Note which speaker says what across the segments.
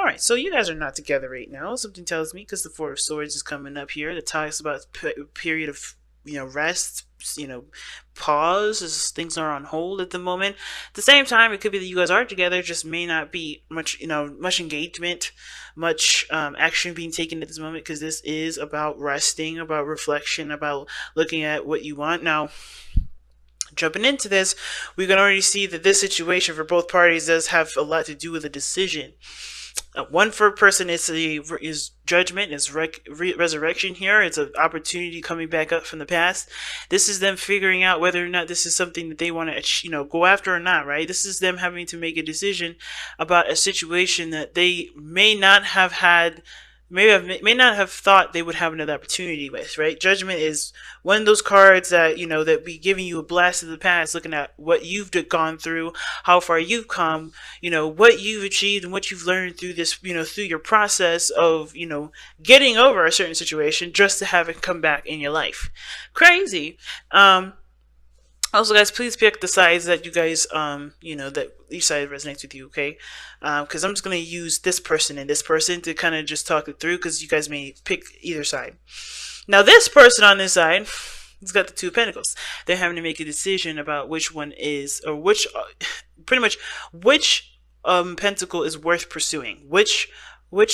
Speaker 1: right, so you guys are not together right now. Something tells me, because the Four of Swords is coming up here. The talks about period of rest, pause, as things are on hold at the moment. At the same time, it could be that you guys are together, just may not be much much engagement, much action being taken at this moment, because this is about resting, about reflection, about looking at what you want now. Jumping into this, we can already see that this situation for both parties does have a lot to do with a decision. One for person is judgment, is resurrection here. It's an opportunity coming back up from the past. This is them figuring out whether or not this is something that they want to, go after or not, right? This is them having to make a decision about a situation that they may not have had, may not have thought they would have another opportunity with, right? Judgment is one of those cards that, that be giving you a blast of the past, looking at what you've gone through, how far you've come, what you've achieved and what you've learned through this, through your process of, getting over a certain situation just to have it come back in your life. Crazy. Also, guys, please pick the sides that you guys, that each side resonates with you, okay? Because I'm just going to use this person and this person to kind of just talk it through, because you guys may pick either side. Now, this person on this side, he's got the Two of Pentacles. They're having to make a decision about which one is, or which, pretty much, which pentacle is worth pursuing, which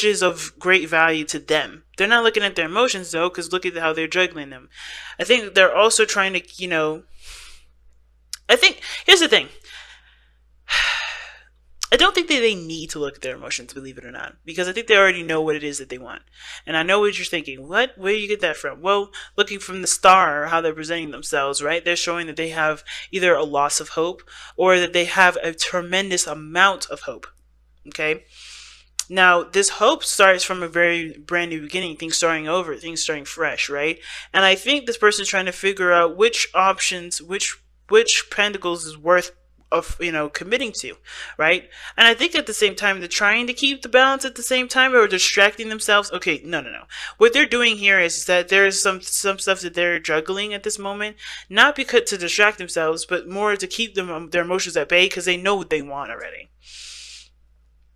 Speaker 1: is of great value to them. They're not looking at their emotions, though, because look at how they're juggling them. I think they're also trying to, I think, here's the thing. I don't think that they need to look at their emotions, believe it or not, because I think they already know what it is that they want. And I know what you're thinking. What? Where do you get that from? Well, looking from the star, how they're presenting themselves, right? They're showing that they have either a loss of hope or that they have a tremendous amount of hope. Okay? Now, this hope starts from a very brand new beginning, things starting over, things starting fresh, right? And I think this person's trying to figure out which options, which pentacles is worth of committing to, right? And I think at the same time they're trying to keep the balance at the same time, or distracting themselves. Okay, no. What they're doing here is that there's some stuff that they're juggling at this moment, not because to distract themselves, but more to keep them their emotions at bay, because they know what they want already.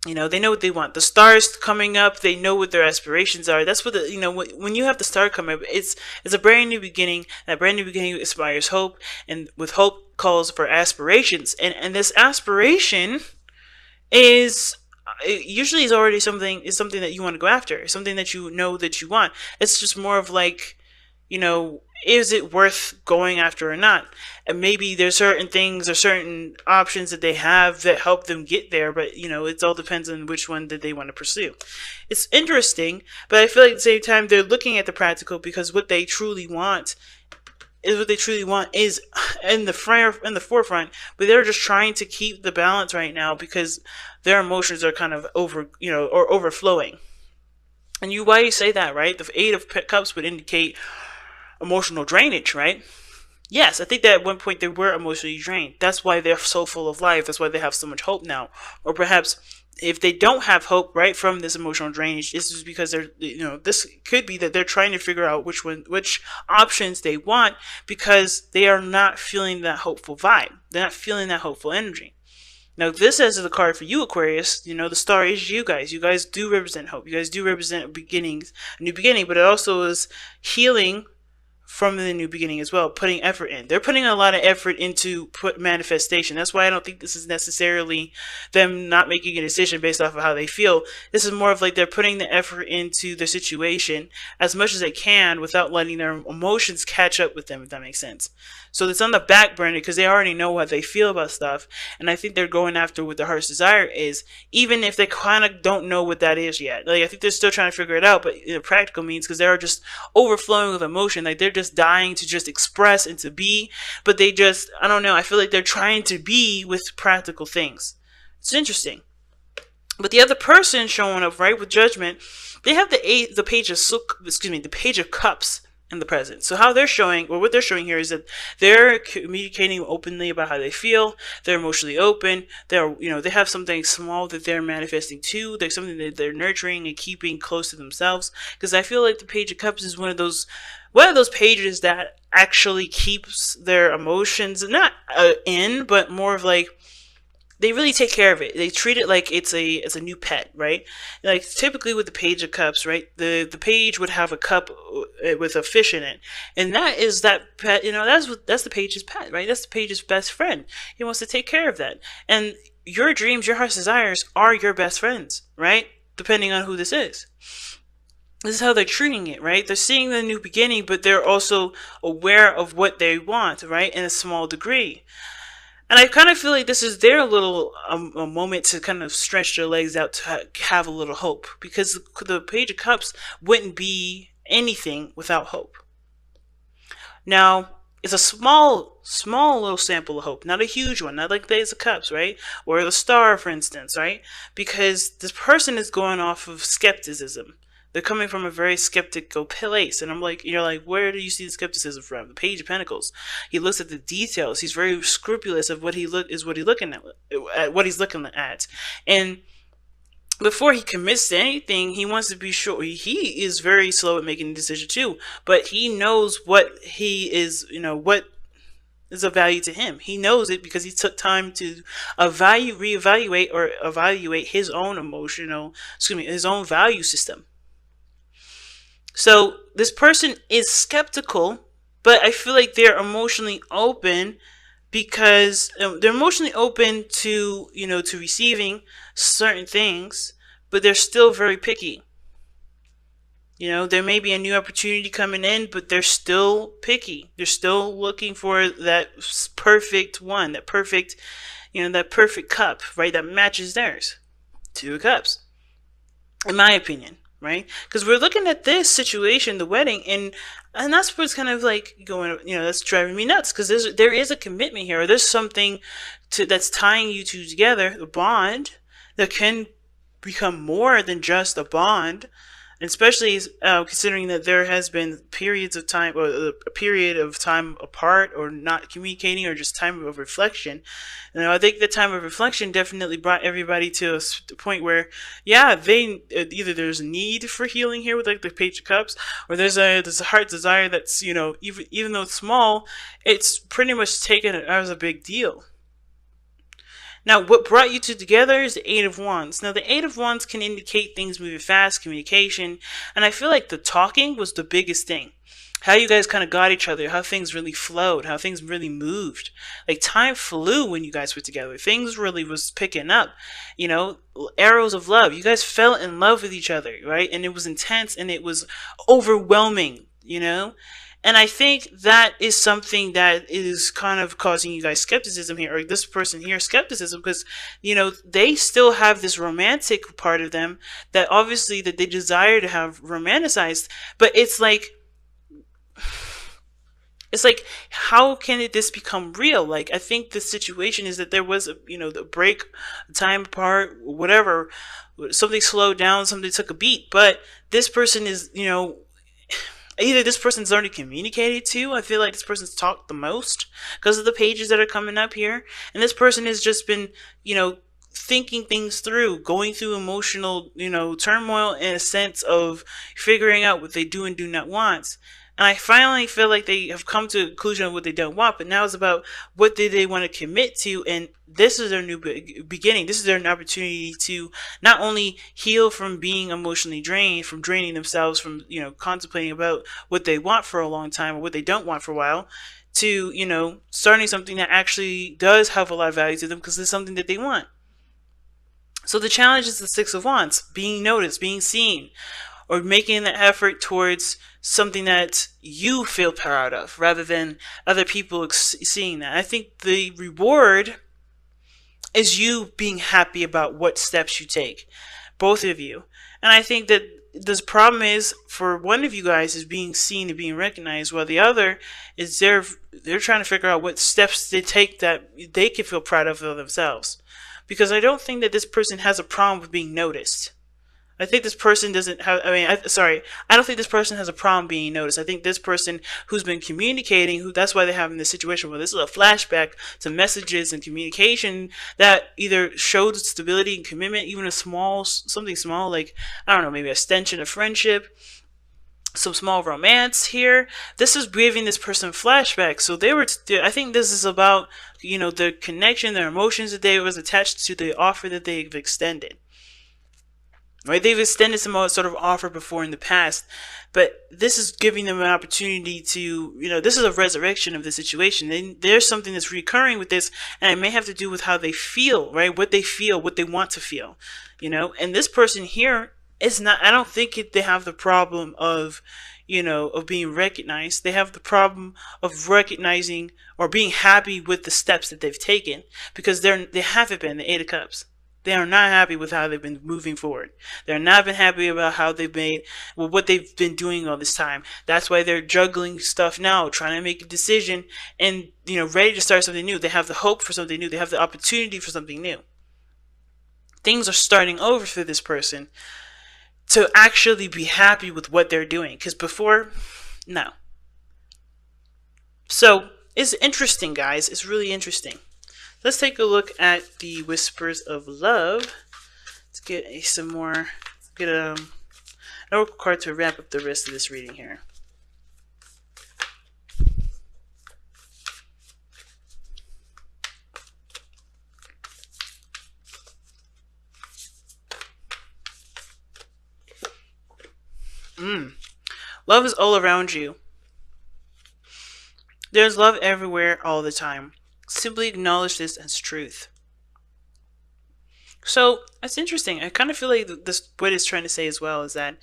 Speaker 1: They know what they want. The stars coming up, they know what their aspirations are. That's what when you have the star come up, it's a brand new beginning. That brand new beginning inspires hope, and with hope calls for aspirations. And this aspiration is usually already something that you want to go after, something that you know that you want. It's just more of like, is it worth going after or not? And maybe there's certain things or certain options that they have that help them get there, but it all depends on which one that they want to pursue. It's interesting, but I feel like at the same time they're looking at the practical, because what they truly want is in the forefront, but they're just trying to keep the balance right now because their emotions are kind of or overflowing. And why you say that, right? The Eight of Cups would indicate emotional drainage, right? Yes, I think that at one point they were emotionally drained. That's why they're so full of life. That's why they have so much hope now. Or perhaps if they don't have hope, right, from this emotional drainage, this is because they're, this could be that they're trying to figure out which options they want, because they are not feeling that hopeful vibe. They're not feeling that hopeful energy. Now, this as the card for you, Aquarius, the star is you guys. You guys do represent hope. You guys do represent a new beginning, but it also is healing from the new beginning as well, putting effort in. They're putting a lot of effort into manifestation. That's why I don't think this is necessarily them not making a decision based off of how they feel. This is more of like they're putting the effort into the situation as much as they can without letting their emotions catch up with them, if that makes sense. So it's on the back burner because they already know what they feel about stuff. And I think they're going after what their heart's desire is, even if they kind of don't know what that is yet. Like, I think they're still trying to figure it out, but in practical means, because they're just overflowing with emotion. Like, they're just dying to just express and to be, but they just, I don't know, I feel like they're trying to be with practical things. It's interesting. But the other person showing up, right, with judgment, they have the page of cups in the present. So how they're showing, or what they're showing here, is that they're communicating openly about how they feel. They're emotionally open. They're, they have something small that they're manifesting too. There's something that they're nurturing and keeping close to themselves. Because I feel like the page of cups is one of those pages that actually keeps their emotions not in, but more of like they really take care of it. They treat it like it's a new pet, right? Like typically with the Page of Cups, right? The page would have a cup with a fish in it, and that is that pet. That's the page's pet, right? That's the page's best friend. He wants to take care of that, and your dreams, your heart's desires are your best friends, right? Depending on who this is. This is how they're treating it, right? They're seeing the new beginning, but they're also aware of what they want, right? In a small degree. And I kind of feel like this is their little a moment to kind of stretch their legs out to have a little hope, because the Page of Cups wouldn't be anything without hope. Now, it's a small little sample of hope, not a huge one, not like the Ace of Cups, right? Or the Star, for instance, right? Because this person is going off of skepticism. They're coming from a very skeptical place, and you're like, where do you see the skepticism from? The Page of Pentacles. He looks at the details. He's very scrupulous of what he's looking at what he's looking at, and before he commits to anything, he wants to be sure. He is very slow at making a decision too, but he knows what he is. What is of value to him. He knows it because he took time to reevaluate or evaluate his own his own value system. So this person is skeptical, but I feel like they're emotionally open because they're emotionally open to, to receiving certain things, but they're still very picky. There may be a new opportunity coming in, but they're still picky. They're still looking for that perfect one, that perfect cup, right? That matches theirs. Two of Cups, in my opinion. Right? Because we're looking at this situation, the wedding, and that's what's kind of like going, that's driving me nuts, because there is a commitment here, or there's something that's tying you two together, a bond that can become more than just a bond, and especially considering that there has been periods of time, or a period of time apart, or not communicating, or just time of reflection. I think the time of reflection definitely brought everybody to a point where, yeah, either there's a need for healing here with like the Page of Cups, or there's a heart desire that's, even though it's small, it's pretty much taken as a big deal. Now, what brought you two together is the Eight of Wands. Now, the Eight of Wands can indicate things moving fast, communication, and I feel like the talking was the biggest thing. How you guys kind of got each other, how things really flowed, how things really moved. Like, time flew when you guys were together. Things really was picking up, arrows of love. You guys fell in love with each other, right? And it was intense, and it was overwhelming, And I think that is something that is kind of causing you guys skepticism here, or this person here skepticism, because, they still have this romantic part of them that obviously that they desire to have romanticized, but it's like, how can this become real? Like, I think the situation is that there was the break, time apart, whatever, something slowed down, something took a beat, but this person is, either this person's already communicated to. I feel like this person's talked the most because of the pages that are coming up here. And this person has just been, thinking things through, going through emotional, turmoil in a sense of figuring out what they do and do not want. And I finally feel like they have come to a conclusion of what they don't want, but now it's about what do they want to commit to, and this is their new beginning. This is their opportunity to not only heal from being emotionally drained, from draining themselves, from, contemplating about what they want for a long time or what they don't want for a while, to, starting something that actually does have a lot of value to them because it's something that they want. So the challenge is the Six of Wands, being noticed, being seen, or making the effort towards something that you feel proud of rather than other people seeing that. I think the reward is you being happy about what steps you take, both of you. And I think that this problem is for one of you guys is being seen and being recognized, while the other is they're trying to figure out what steps they take that they can feel proud of themselves. Because I don't think that this person has a problem with being noticed. I think this person doesn't have, I don't think this person has a problem being noticed. I think this person who's been communicating, that's why they're having this situation where this is a flashback to messages and communication that either showed stability and commitment, even something small, like, I don't know, maybe a extension of friendship. some small romance here. This is giving this person flashbacks. So they were, I think this is about, the connection, their emotions that they was attached to the offer that they've extended. Right? They've extended some sort of offer before in the past, but this is giving them an opportunity to, this is a resurrection of the situation. There's something that's recurring with this, and it may have to do with how they feel, right? What they feel, what they want to feel, and this person here is not, I don't think they have the problem of, of being recognized. They have the problem of recognizing or being happy with the steps that they've taken, because they haven't been the Eight of Cups. They are not happy with how they've been moving forward. They're not been happy about how they've made, what they've been doing all this time. That's why they're juggling stuff now, trying to make a decision and, ready to start something new. They have the hope for something new. They have the opportunity for something new. Things are starting over for this person to actually be happy with what they're doing. Because before, no. So it's interesting, guys. It's really interesting. Let's take a look at the Whispers of Love. Let's get an oracle card to wrap up the rest of this reading here. Love is all around you. There's love everywhere all the time. Simply acknowledge this as truth. So that's interesting. I kind of feel like what it's trying to say as well is that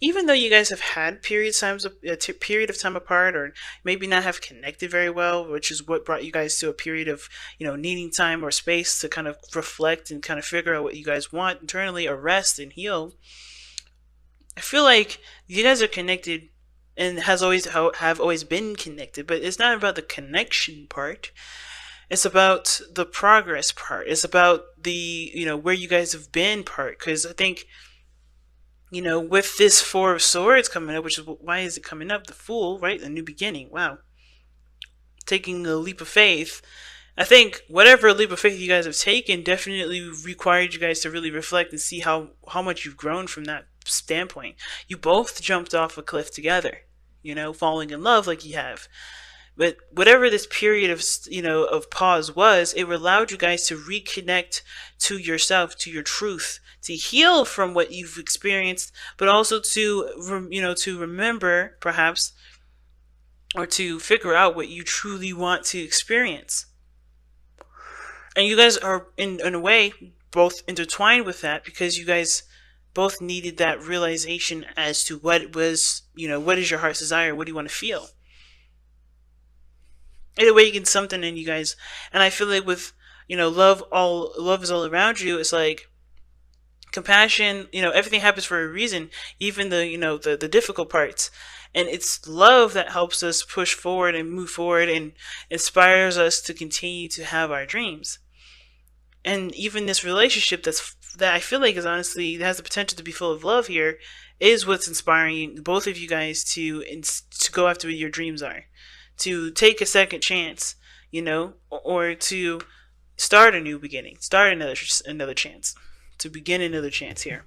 Speaker 1: even though you guys have had a period of time apart, or maybe not have connected very well, which is what brought you guys to a period of, needing time or space to kind of reflect and kind of figure out what you guys want internally, or rest and heal, I feel like you guys are connected and have always been connected, but it's not about the connection part. It's about the progress part. It's about the, where you guys have been part. Because I think, with this Four of Swords coming up, which is, why is it coming up? The Fool, right? A new beginning. Wow. Taking a leap of faith. I think whatever leap of faith you guys have taken definitely required you guys to really reflect and see how much you've grown from that standpoint. You both jumped off a cliff together, falling in love like you have. But whatever this period of pause was, it allowed you guys to reconnect to yourself, to your truth, to heal from what you've experienced, but also to remember perhaps, or to figure out what you truly want to experience. And you guys are in a way both intertwined with that, because you guys both needed that realization as to what was, what is your heart's desire? What do you want to feel? It awakens something in you guys. And I feel like with, love is all around you. It's like compassion, everything happens for a reason, even the difficult parts. And it's love that helps us push forward and move forward and inspires us to continue to have our dreams. And even this relationship that I feel like is honestly, has the potential to be full of love here, is what's inspiring both of you guys to go after what your dreams are. To take a second chance, or to start a new beginning, start another chance, to begin another chance here.